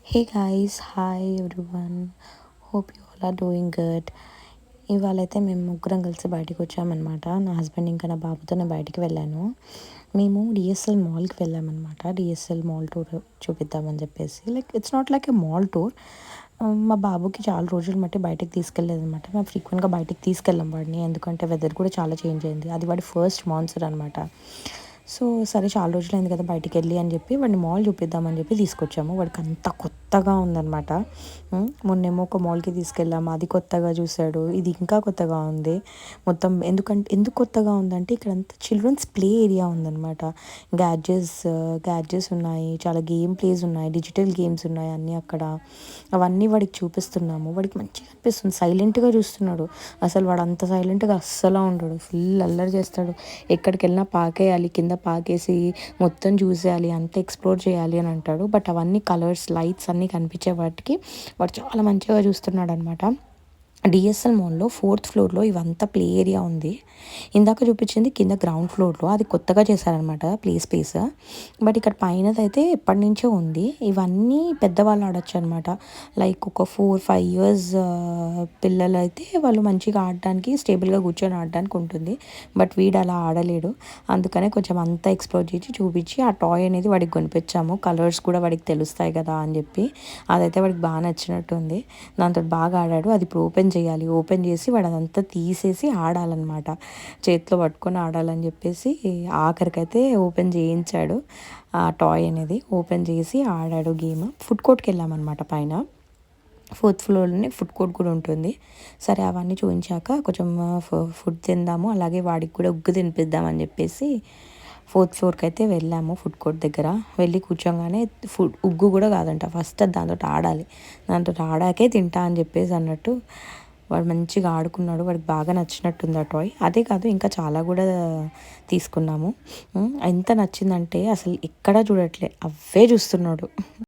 Hey guys, hi everyone. Hope you all are doing good. ఇవాళైతే మేము ముగ్గురం కలిసి బయటకు వచ్చామన్నమాట. నా హస్బెండ్ ఇంకా నా బాబుతో నేను బయటికి వెళ్ళాను. మేము డిఎస్ఎల్ మాల్కి వెళ్ళామన్నమాట. డిఎస్ఎల్ మాల్ టూర్ చూపిద్దామని చెప్పేసి, like it's not like a mall tour. మా బాబుకి చాలా రోజులు మట్టి బయటకు తీసుకెళ్ళలేదన్నమాట. మేము ఫ్రీక్వెంట్గా బయటకు తీసుకెళ్ళాం వాడిని, ఎందుకంటే వెదర్ కూడా చాలా చేంజ్ అయింది. అది వాడి ఫస్ట్ మాన్సూన్ అనమాట. సో సరే, చాలా రోజులైంది కదా బయటికి వెళ్ళి అని చెప్పి వాడిని మాల్ చూపిద్దామని చెప్పి తీసుకొచ్చాము. వాడికి అంత కొత్తగా ఉందన్నమాట. మొన్నేమో ఒక మాల్కి తీసుకెళ్ళాము, అది కొత్తగా చూశాడు. ఇది ఇంకా కొత్తగా ఉంది మొత్తం. ఎందుకు కొత్తగా ఉందంటే ఇక్కడ అంతా చిల్డ్రన్స్ ప్లే ఏరియా ఉందన్నమాట. గ్యాడ్జెట్స్ ఉన్నాయి, చాలా గేమ్ ప్లేస్ ఉన్నాయి, డిజిటల్ గేమ్స్ ఉన్నాయి అన్నీ అక్కడ. అవన్నీ వాడికి చూపిస్తున్నాము. వాడికి మంచిగా అనిపిస్తుంది, సైలెంట్గా చూస్తున్నాడు. అసలు వాడు అంత సైలెంట్గా అస్సలు ఉండడు, ఫుల్ అల్లరి చేస్తాడు. ఎక్కడికి వెళ్ళినా పాకేయాలి, కింద పాకేసి మొత్తం చూసేయాలి, అంతా ఎక్స్ప్లోర్ చేయాలి అని అంటాడు. బట్ అవన్నీ కలర్స్, లైట్స్ అన్నీ కనిపించే వాటికి వాడు చాలా మంచిగా చూస్తున్నాడు అనమాట. డిఎస్ఎల్ మాల్లో 4th ఫ్లోర్లో ఇవంతా ప్లే ఏరియా ఉంది. ఇందాక చూపించింది కింద గ్రౌండ్ ఫ్లోర్లో, అది కొత్తగా చేశారనమాట ప్లే స్పేస్. బట్ ఇక్కడ పైనదైతే ఎప్పటి నుంచో ఉంది. ఇవన్నీ పెద్దవాళ్ళు ఆడొచ్చు అనమాట. లైక్ ఒక 4-5 ఇయర్స్ పిల్లలు అయితే వాళ్ళు మంచిగా ఆడడానికి, స్టేబుల్గా కూర్చొని ఆడడానికి ఉంటుంది. బట్ వీడు అలా ఆడలేడు. అందుకనే కొంచెం అంతా ఎక్స్ప్లోర్ చేసి చూపించి ఆ టాయ్ అనేది వాడికి కొనిపించాము. కలర్స్ కూడా వాడికి తెలుస్తాయి కదా అని చెప్పి. అదైతే వాడికి బాగా నచ్చినట్టుంది. దాంతో బాగా ఆడాడు. అది ఇప్పుడు ఓపెన్ చేసి వాడు అదంతా తీసేసి ఆడాలన్నమాట. చేతిలో పట్టుకొని ఆడాలని చెప్పేసి ఆఖరికైతే ఓపెన్ చేయించాడు. ఆ టాయ్ అనేది ఓపెన్ చేసి ఆడాడు గేమ్. ఫుడ్ కోర్ట్కి వెళ్ళామన్నమాట. పైన 4th ఫ్లోర్లోనే ఫుడ్ కోర్ట్ కూడా ఉంటుంది. సరే, అవన్నీ చూపించాక కొంచెం ఫుడ్ తిందాము, అలాగే వాడికి కూడా ఉగ్గు తినిపిద్దామని చెప్పేసి 4th ఫ్లోర్కి అయితే వెళ్ళాము. ఫుడ్ కోర్ట్ దగ్గర వెళ్ళి కూర్చోగానే ఉగ్గు కూడా కాదంట, ఫస్ట్ దాంతో ఆడాలి, దాంతో ఆడాకే తింటా అని చెప్పేసి అన్నట్టు వాడు మంచిగా ఆడుకున్నాడు. వాడికి బాగా నచ్చినట్టుంది ఆ టాయ్. అదే కాదు, ఇంకా చాలా కూడా తీసుకున్నాము. ఎంత నచ్చిందంటే అసలు ఎక్కడా చూడట్లే, అవే చూస్తున్నాడు.